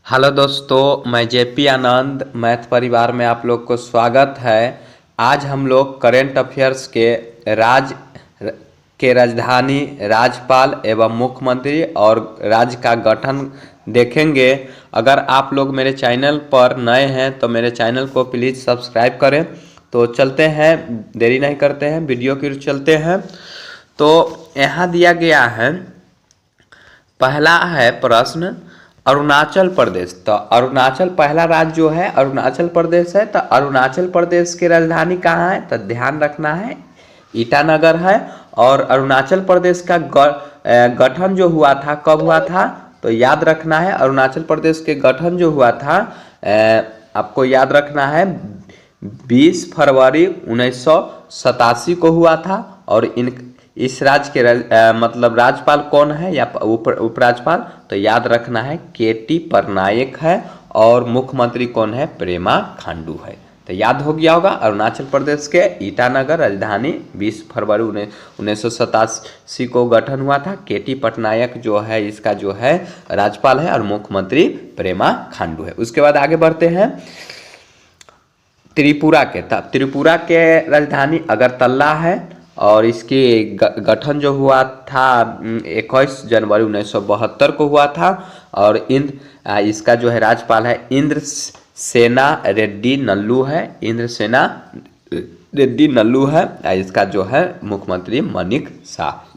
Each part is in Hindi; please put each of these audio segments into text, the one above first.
हेलो दोस्तों, मैं जेपी आनंद मैथ परिवार में आप लोग को स्वागत है। आज हम लोग करेंट अफेयर्स के राजधानी, राज्यपाल एवं मुख्यमंत्री और राज्य का गठन देखेंगे। अगर आप लोग मेरे चैनल पर नए हैं तो मेरे चैनल को प्लीज़ सब्सक्राइब करें। तो चलते हैं, देरी नहीं करते हैं, वीडियो की ओर चलते हैं। तो यहाँ दिया गया है, पहला है प्रश्न अरुणाचल प्रदेश। तो अरुणाचल पहला राज्य जो है अरुणाचल प्रदेश है। तो अरुणाचल प्रदेश की राजधानी कहाँ है? तो ध्यान रखना है, ईटानगर है। और अरुणाचल प्रदेश का गठन जो हुआ था, कब हुआ था? तो याद रखना है, अरुणाचल प्रदेश के गठन जो हुआ था, आपको याद रखना है 20 फरवरी 1987 को हुआ था। और इस राज्य के मतलब राज्यपाल कौन है या उपराज्यपाल? तो याद रखना है केटी पटनायक है। और मुख्यमंत्री कौन है? प्रेमा खांडू है। तो याद हो गया होगा, अरुणाचल प्रदेश के ईटानगर राजधानी 20 फरवरी 1987 को गठन हुआ था। केटी पटनायक जो है इसका जो है राज्यपाल है और मुख्यमंत्री प्रेमा खांडू है। उसके बाद आगे बढ़ते हैं त्रिपुरा के राजधानी अगरतला है। और इसकी गठन जो हुआ था 21 जनवरी 1972 को हुआ था। और इसका जो है राज्यपाल है इंद्रसेना रेड्डी नल्लू है। इंद्रसेना रेड्डी नल्लू है। इसका जो है मुख्यमंत्री मानिक शाह।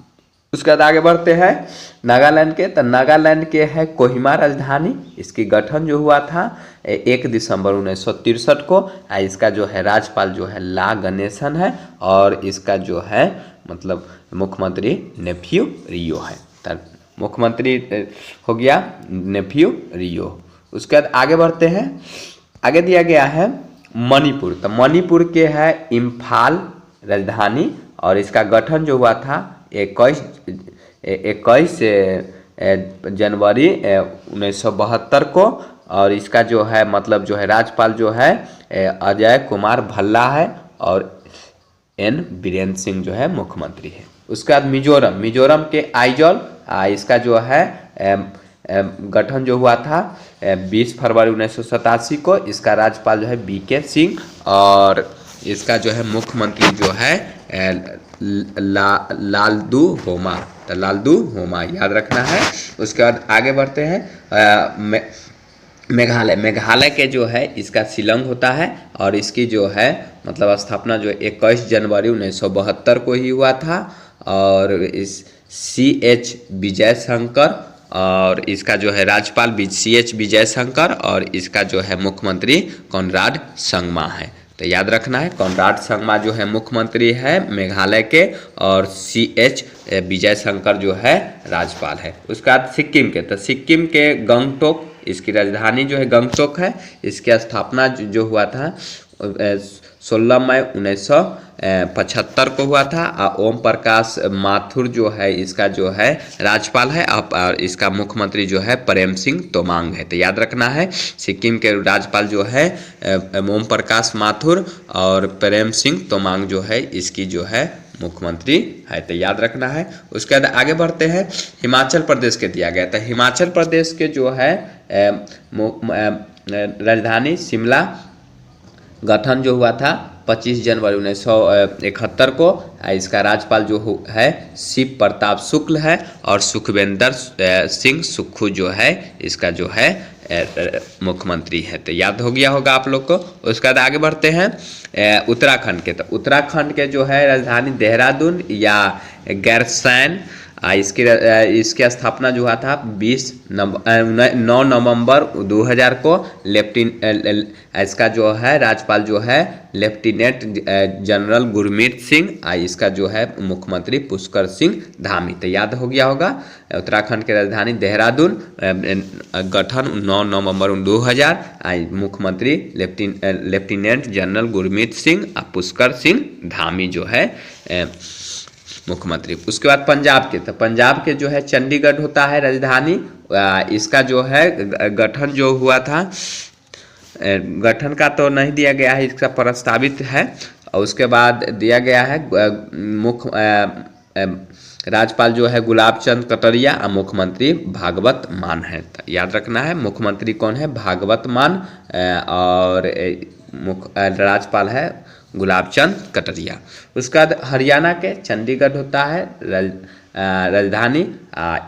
उसके बाद आगे बढ़ते हैं नागालैंड के। तो नागालैंड के है कोहिमा राजधानी। इसकी गठन जो हुआ था 1 दिसंबर 1963 को। इसका जो है राज्यपाल जो है ला गणेशन है। और इसका जो है मतलब मुख्यमंत्री नेफ्यू रियो है। तो मुख्यमंत्री हो गया नेफ्यू रियो। उसके बाद आगे बढ़ते हैं, आगे दिया गया है मणिपुर। तो मणिपुर के है इम्फाल राजधानी। और इसका गठन जो हुआ था 21 जनवरी 1972 को। और इसका जो है मतलब जो है राज्यपाल जो है अजय कुमार भल्ला है। और एन बीरेन सिंह जो है मुख्यमंत्री है। उसके बाद मिजोरम के आइजॉल, इसका जो है गठन जो हुआ था 20 फरवरी 1987 को। इसका राज्यपाल जो है बीके सिंह। और इसका जो है मुख्यमंत्री जो है लालदू होमा। तो लालदू होमा याद रखना है। उसके बाद आगे बढ़ते हैं मेघालय के जो है इसका शिलोंग होता है। और इसकी जो है मतलब स्थापना जो 21 जनवरी 1972 को ही हुआ था। और इस CH विजय शंकर। और इसका जो है राज्यपाल CH विजय शंकर। और इसका जो है मुख्यमंत्री कॉनराड संगमा है। तो याद रखना है, कॉनराड संगमा जो है मुख्यमंत्री है मेघालय के। और CH विजय शंकर जो है राज्यपाल है। उसके बाद सिक्किम के। तो सिक्किम के गंगटोक, इसकी राजधानी जो है गंगटोक है। इसकी स्थापना जो हुआ था 16 मई 1975 को हुआ था। ओम प्रकाश माथुर जो है इसका जो है राज्यपाल है। और इसका मुख्यमंत्री जो है प्रेम सिंह तोमांग है। तो याद रखना है सिक्किम के राज्यपाल जो है ओम प्रकाश माथुर। और प्रेम सिंह तोमांग जो है इसकी जो है मुख्यमंत्री है। तो याद रखना है। उसके बाद आगे बढ़ते हैं हिमाचल प्रदेश के दिया गया था। हिमाचल प्रदेश के जो है राजधानी शिमला। गठन जो हुआ था 25 जनवरी 1971 को। इसका राज्यपाल जो है शिव प्रताप शुक्ल है। और सुखविंदर सिंह सुक्खू जो है इसका जो है मुख्यमंत्री है। तो याद हो गया होगा आप लोग को। उसके बाद आगे बढ़ते हैं उत्तराखंड के। तो उत्तराखंड के जो है राजधानी देहरादून या गैरसैंण। इसकी स्थापना जो हुआ था 9 नवंबर 2000 को। इसका जो है राज्यपाल जो है लेफ्टिनेंट जनरल गुरमीत सिंह। इसका जो है मुख्यमंत्री पुष्कर सिंह धामी। तो याद हो गया होगा उत्तराखंड की राजधानी देहरादून। गठन 9 नवंबर 2000। मुख्यमंत्री लेफ्टिनेंट जनरल गुरमीत सिंह और पुष्कर सिंह धामी जो है मुख्यमंत्री। उसके बाद पंजाब के। तो पंजाब के जो है चंडीगढ़ होता है राजधानी। इसका जो है गठन जो हुआ था, गठन का तो नहीं दिया गया है, इसका प्रस्तावित है। और उसके बाद दिया गया है राज्यपाल जो है गुलाब चंद कटारिया और मुख्यमंत्री भागवत मान है। तो याद रखना है मुख्यमंत्री कौन है, भागवत मान, और राज्यपाल है गुलाब चंद कटारिया। उसके बाद हरियाणा के चंडीगढ़ होता है राजधानी।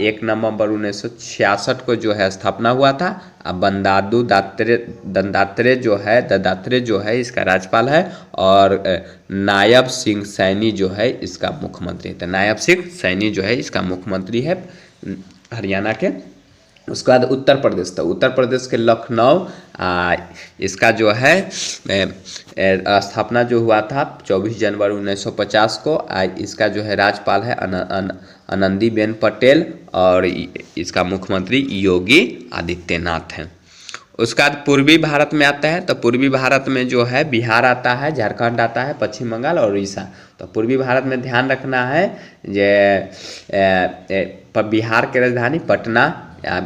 1 नवंबर 1966 को जो है स्थापना हुआ था। अब बंडारू दत्तात्रेय जो है इसका राज्यपाल है, और नायब सिंह सैनी जो है इसका मुख्यमंत्री है। तो नायब सिंह सैनी जो है इसका मुख्यमंत्री है हरियाणा के। उसके बाद उत्तर प्रदेश, तो उत्तर प्रदेश के लखनऊ, इसका जो है स्थापना जो हुआ था 24 जनवरी 1950 को। इसका जो है राज्यपाल है आनंदीबेन पटेल, और इसका मुख्यमंत्री योगी आदित्यनाथ हैं। उसके बाद पूर्वी भारत में आता है, तो पूर्वी भारत में जो है बिहार आता है, झारखंड आता है, पश्चिम बंगाल और उड़ीसा। तो पूर्वी भारत में ध्यान रखना है बिहार की राजधानी पटना।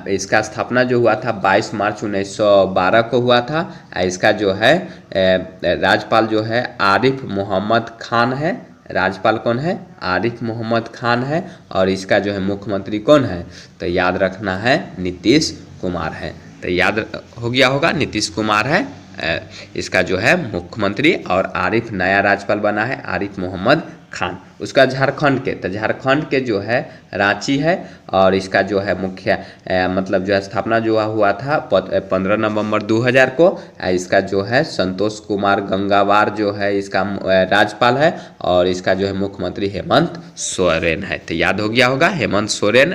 इसका स्थापना जो हुआ था 22 मार्च 1912 को हुआ था। इसका जो है राज्यपाल जो है आरिफ मोहम्मद खान है। राज्यपाल कौन है, आरिफ मोहम्मद खान है। और इसका जो है मुख्यमंत्री कौन है, तो याद रखना है नीतीश कुमार है। तो याद हो गया होगा नीतीश कुमार है इसका जो है मुख्यमंत्री, और आरिफ नया राज्यपाल बना है आरिफ मोहम्मद खान। उसका झारखंड के, तो झारखंड के जो है रांची है, और इसका जो है मुख्य मतलब जो है स्थापना जो हुआ था 15 नवंबर 2000 को। इसका जो है संतोष कुमार गंगवार जो है इसका राज्यपाल है, और इसका जो है मुख्यमंत्री हेमंत सोरेन है। तो याद हो गया होगा हेमंत सोरेन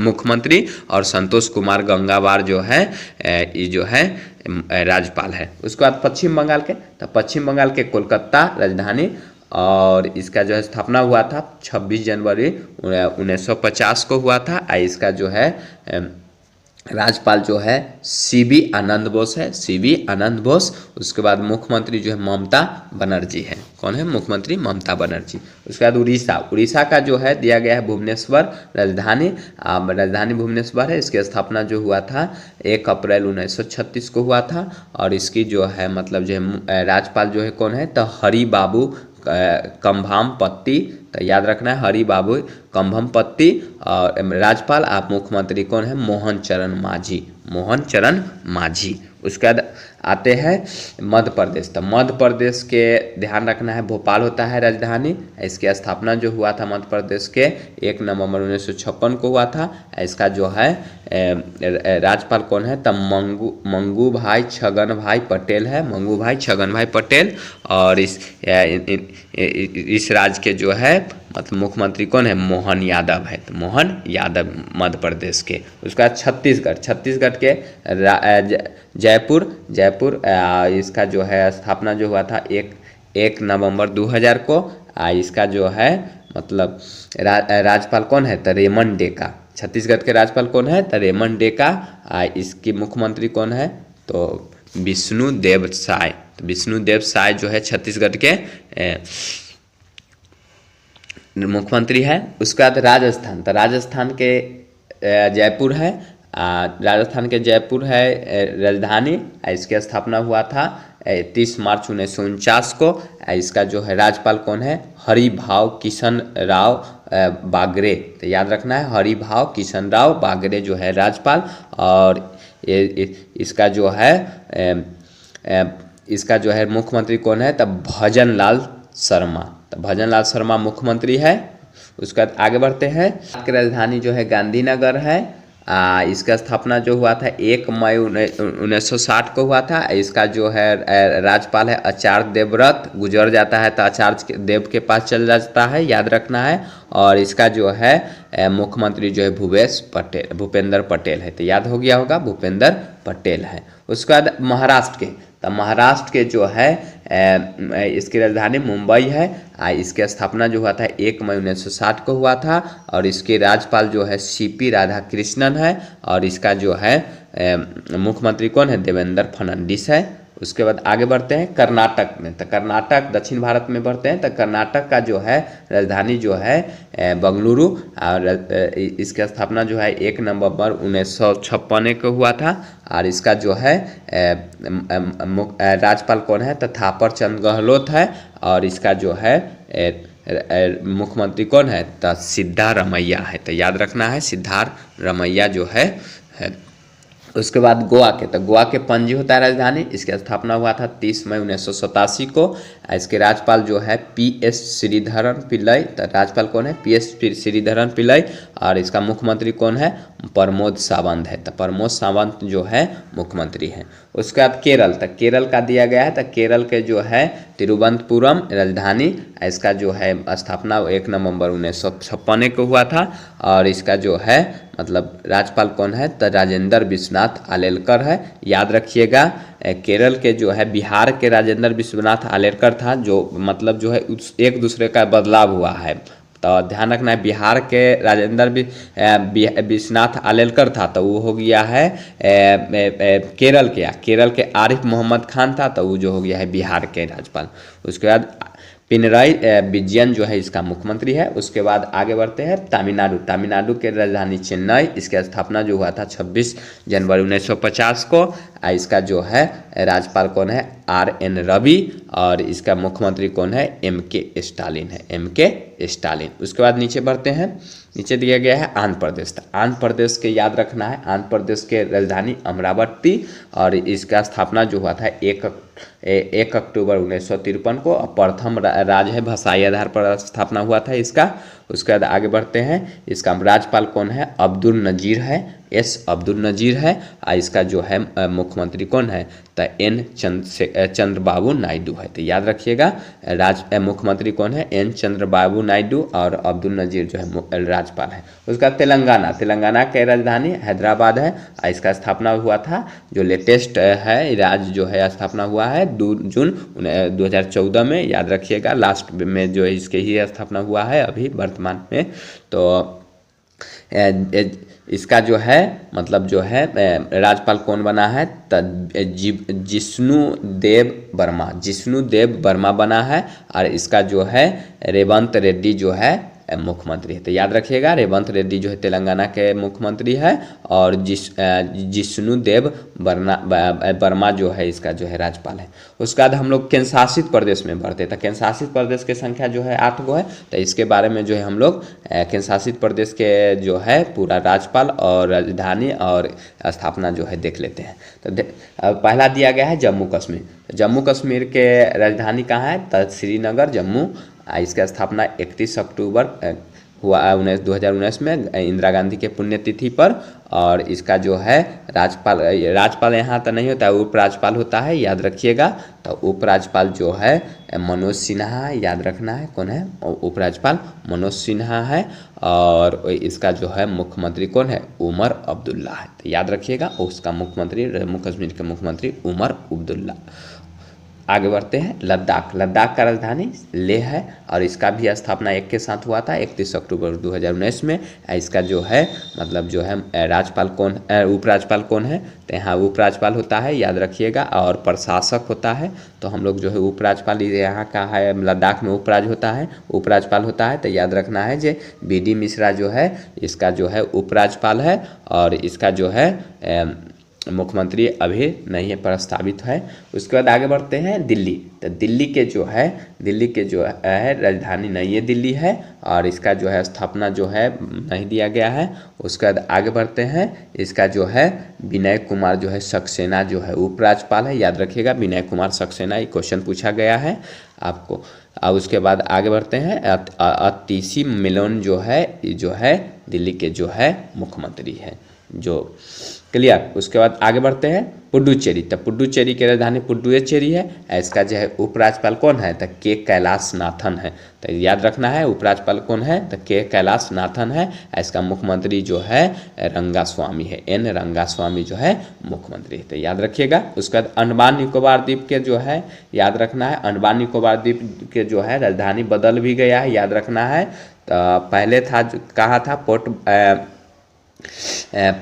मुख्यमंत्री, और संतोष कुमार गंगवार जो है ये जो है राज्यपाल है। उसके बाद पश्चिम बंगाल के, तो पश्चिम बंगाल के कोलकाता राजधानी, और इसका जो है स्थापना हुआ था 26 जनवरी 1950 को हुआ था। इसका जो है राज्यपाल जो है सीवी आनंद बोस है, सीवी आनंद बोस। उसके बाद मुख्यमंत्री जो है ममता बनर्जी है। कौन है मुख्यमंत्री, ममता बनर्जी। उसके बाद उड़ीसा, उड़ीसा का जो है दिया गया है भुवनेश्वर राजधानी, राजधानी भुवनेश्वर है। इसकी स्थापना जो हुआ था 1 अप्रैल 1936 को हुआ था, और इसकी जो है मतलब जो है राज्यपाल जो है कौन है, तो हरि बाबू कम्भामपति। तो याद रखना है हरि बाबू कम्भामपति। और राज्यपाल आप मुख्यमंत्री कौन है, मोहन चरण मांझी, मोहन चरण मांझी। उसके बाद आते हैं मध्य प्रदेश, तो मध्य प्रदेश के ध्यान रखना है भोपाल होता है राजधानी। इसकी स्थापना जो हुआ था मध्य प्रदेश के 1 नवंबर 1956 को हुआ था। इसका जो है राज्यपाल कौन है, तब मंगू भाई छगन भाई पटेल है, मंगू भाई छगन भाई पटेल। और इस राज्य के जो है मतलब मुख्यमंत्री कौन है, मोहन यादव है, तो मोहन यादव मध्य प्रदेश के। उसका छत्तीसगढ़, छत्तीसगढ़ के जयपुर इसका जो है स्थापना जो हुआ था 1 नवंबर 2000 को। इसका जो है मतलब राज्यपाल कौन है, तो रेमन डेका। छत्तीसगढ़ के राज्यपाल कौन है, तो रेमन डेका। इसकी मुख्यमंत्री कौन है, तो विष्णुदेव साय। तो विष्णुदेव साय जो है छत्तीसगढ़ के मुख्यमंत्री है। उसके बाद राजस्थान, तो राजस्थान के जयपुर है, राजस्थान के जयपुर है राजधानी। इसकी स्थापना हुआ था 30 मार्च 1949 को। इसका जो है राज्यपाल कौन है, हरिभाव किशन राव बागरे। तो याद रखना है हरिभाव किशन राव बागरे जो है राज्यपाल। और इसका जो है मुख्यमंत्री कौन है, तब भजन लाल शर्मा। तो भजन लाल शर्मा मुख्यमंत्री है। उसके बाद आगे बढ़ते हैं। राजधानी जो है गांधीनगर है। इसका स्थापना जो हुआ था 1 मई 1960 को हुआ था। इसका जो है राज्यपाल है आचार्य देवव्रत। गुजर जाता है तो आचार्य देव के पास चल जाता है, याद रखना है। और इसका जो है मुख्यमंत्री जो है भूपेंद्र पटेल है। तो याद हो गया होगा भूपेंद्र पटेल है। उसके बाद महाराष्ट्र के, तो महाराष्ट्र के जो है इसकी राजधानी मुंबई है। इसकी स्थापना जो हुआ था 1 मई 1960 को हुआ था। और इसके राज्यपाल जो है CP राधाकृष्णन है। और इसका जो है मुख्यमंत्री कौन है, देवेंद्र फडणवीस है। उसके बाद आगे बढ़ते हैं कर्नाटक में। तो कर्नाटक दक्षिण भारत में बढ़ते हैं। तो कर्नाटक का जो है राजधानी जो है बेंगलुरु। और इसकी स्थापना जो है 1 नवंबर 1956 को हुआ था। और इसका जो है राज्यपाल कौन है, तो थापर चंद गहलोत है। और इसका जो है मुख्यमंत्री कौन है, तो सिद्धारमैया है। तो याद रखना है सिद्धारमैया जो है। उसके बाद गोवा तो गोवा के पणजी होता है राजधानी। इसकी स्थापना हुआ था 30 मई 1987 को। इसके राज्यपाल जो है PS श्रीधरन पिल्लई। तो राज्यपाल कौन है, PS श्रीधरन पिल्लई। और इसका मुख्यमंत्री कौन है, प्रमोद सावंत है। तो प्रमोद सावंत जो है मुख्यमंत्री है। उसके बाद केरल, तो केरल का दिया गया है। तो केरल के जो है तिरुवनंतपुरम राजधानी। इसका जो है स्थापना 1 नवंबर 1956 को हुआ था। और इसका जो है मतलब राज्यपाल कौन है, तो राजेंद्र विश्वनाथ आलेलकर है। याद रखिएगा केरल के जो है बिहार के राजेंद्र विश्वनाथ आलेलकर था, जो मतलब जो है एक दूसरे का बदलाव हुआ है। तो ध्यान रखना है बिहार के राजेंद्र विश्वनाथ आलेलकर था, तो वो हो गया है केरल के आरिफ मोहम्मद खान था, तो वो जो हो गया है बिहार के राज्यपाल। उसके बाद पिनराई विजयन जो है इसका मुख्यमंत्री है। उसके बाद आगे बढ़ते हैं तमिलनाडु के राजधानी चेन्नई। इसकी स्थापना जो हुआ था 26 जनवरी 1950 को। इसका जो है राज्यपाल कौन है, RN रवि। और इसका मुख्यमंत्री कौन है, MK स्टालिन है, MK स्टालिन। उसके बाद नीचे बढ़ते हैं, नीचे दिया गया है आंध्र प्रदेश। तो आंध्र प्रदेश के याद रखना है, आंध्र प्रदेश के राजधानी अमरावती। और इसका स्थापना जो हुआ था 1 अक्टूबर 1953 को। प्रथम राज्य है भाषाई आधार पर स्थापना हुआ था इसका। उसके बाद आगे बढ़ते हैं, इसका राज्यपाल कौन है, अब्दुल नजीर है, S अब्दुल नजीर है। और इसका जो है मुख्यमंत्री कौन है, तो N चंद्रबाबू नायडू है। तो याद रखिएगा मुख्यमंत्री कौन है, N चंद्रबाबू नायडू। और अब्दुल नजीर जो है राज्यपाल है। उसका तेलंगाना के राजधानी हैदराबाद है। इसका स्थापना हुआ था, जो लेटेस्ट है राज्य जो है स्थापना हुआ है 2 जून 2014 में। याद रखिएगा लास्ट में जो है इसके ही स्थापना हुआ है अभी वर्तमान में। तो इसका जो है मतलब जो है राज्यपाल कौन बना है, जिष्णु देव वर्मा बना है। और इसका जो है रेवंत रेड्डी जो है मुख्यमंत्री है। तो याद रखिएगा रेवंत रेड्डी जो है तेलंगाना के मुख्यमंत्री है। और जिष्णु देव वर्मा जो है इसका जो है राज्यपाल है। उसके बाद हम लोग केंद्र शासित प्रदेश में बढ़ते हैं। तो केंद्र शासित प्रदेश की संख्या जो है 8 गो है। तो इसके बारे में जो है हम लोग केंद्र शासित प्रदेश के जो है पूरा राज्यपाल और राजधानी और स्थापना जो है देख लेते हैं। तो पहला दिया गया है जम्मू कश्मीर। जम्मू कश्मीर के राजधानी कहाँ है, तो श्रीनगर जम्मू। इसका स्थापना 31 अक्टूबर हुआ 2019 में इंदिरा गांधी के पुण्यतिथि पर। और इसका जो है राज्यपाल यहाँ तो नहीं होता है, उपराज्यपाल होता है, याद रखिएगा। तो उपराज्यपाल जो है मनोज सिन्हा, याद रखना है कौन है, उपराज्यपाल मनोज सिन्हा है। और इसका जो है मुख्यमंत्री कौन है, उमर अब्दुल्ला है। तो याद रखिएगा उसका मुख्यमंत्री जम्मू कश्मीर के मुख्यमंत्री उमर अब्दुल्ला। आगे बढ़ते हैं लद्दाख का राजधानी लेह है। और इसका भी स्थापना एक के साथ हुआ था 31 अक्टूबर 2019 में। इसका जो है मतलब जो है राज्यपाल कौन, उपराज्यपाल कौन है, तो यहाँ उपराज्यपाल होता है, याद रखिएगा। और प्रशासक होता है। तो हम लोग जो है उपराज्यपाल यहाँ का है, लद्दाख में उपराज्यपाल होता है। तो याद रखना है जो BD मिश्रा जो है इसका जो है उपराज्यपाल है। और इसका जो है मुख्यमंत्री अभी नहीं है, प्रस्तावित है। उसके बाद आगे बढ़ते हैं दिल्ली। तो दिल्ली के जो है राजधानी नई दिल्ली है। और इसका जो है स्थापना जो है नहीं दिया गया है। उसके बाद आगे बढ़ते हैं, इसका जो है विनय कुमार जो है सक्सेना जो है उपराज्यपाल है, याद रखिएगा विनय कुमार सक्सेना। ये क्वेश्चन पूछा गया है आपको। और उसके बाद आगे बढ़ते हैं अतिशी मेनन जो है दिल्ली के जो है मुख्यमंत्री है, जो क्लियर। उसके बाद आगे बढ़ते हैं पुडुचेरी। तो पुडुचेरी की राजधानी पुडुचेरी है। इसका जो है उपराज्यपाल कौन है, तो K कैलाशनाथन है। तो याद रखना है उपराज्यपाल कौन है, तो K कैलाशनाथन है। इसका मुख्यमंत्री जो है रंगास्वामी है, N रंगास्वामी जो है मुख्यमंत्री है। तो याद रखिएगा। उसके बाद अंडमान निकोबार द्वीप के जो है याद रखना है, अंडमान निकोबार द्वीप के जो है राजधानी बदल भी गया है, याद रखना है। तो पहले था कहाँ था,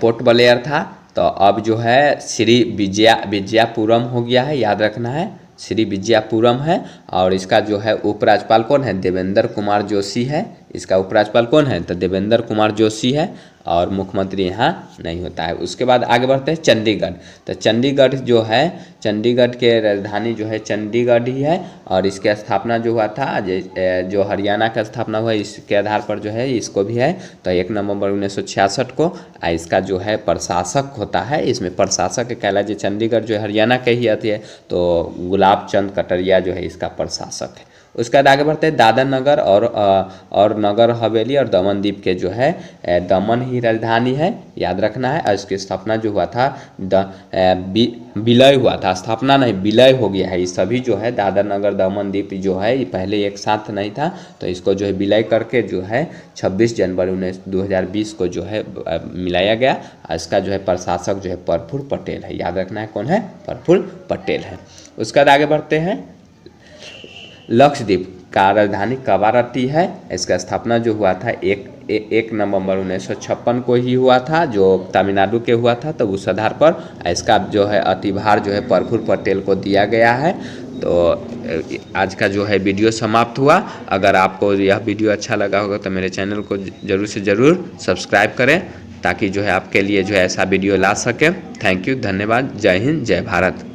पोर्ट ब्लेयर था। तो अब जो है श्री विजयापुरम हो गया है, याद रखना है श्री विजयापुरम है। और इसका जो है उपराज्यपाल कौन है, देवेंद्र कुमार जोशी है। इसका उपराज्यपाल कौन है, तो देवेंद्र कुमार जोशी है। और मुख्यमंत्री यहाँ नहीं होता है। उसके बाद आगे बढ़ते हैं चंडीगढ़। तो चंडीगढ़ जो है, चंडीगढ़ के राजधानी जो है चंडीगढ़ ही है, और इसकी स्थापना जो हुआ था, जो हरियाणा का स्थापना हुआ इसके आधार पर जो है इसको भी है। तो 1 नवंबर 1966 को इसका जो है प्रशासक होता है, इसमें प्रशासक कहला जो चंडीगढ़ जो है हरियाणा के ही आती है, तो गुलाब चंद कटारिया जो है इसका प्रशासक है। उसके बाद आगे बढ़ते हैं दादर नगर और नगर हवेली और दमन द्वीप के जो है दमन ही राजधानी है, याद रखना है। और इसकी स्थापना जो हुआ था विलय हुआ था, स्थापना नहीं विलय हो गया है। ये सभी जो है दादर नगर दमन द्वीप जो है ये पहले एक साथ नहीं था, तो इसको जो है विलय करके जो है 26 जनवरी 2020 को जो है मिलाया गया। इसका जो है प्रशासक जो है प्रफुल्ल पटेल है, याद रखना है कौन है, प्रफुल्ल पटेल है। उसके बाद आगे बढ़ते हैं लक्षद्वीप का राजधानी कवारत्ती है। इसका स्थापना जो हुआ था 1 नवंबर 1956 को ही हुआ था, जो तमिलनाडु के हुआ था। तो उस आधार पर इसका जो है अतिभार जो है प्रफुल्ल पटेल को दिया गया है। तो आज का जो है वीडियो समाप्त हुआ। अगर आपको यह वीडियो अच्छा लगा होगा तो मेरे चैनल को ज़रूर से ज़रूर सब्सक्राइब करें, ताकि जो है आपके लिए जो है ऐसा वीडियो ला सके। थैंक यू, धन्यवाद, जय हिंद, जय भारत।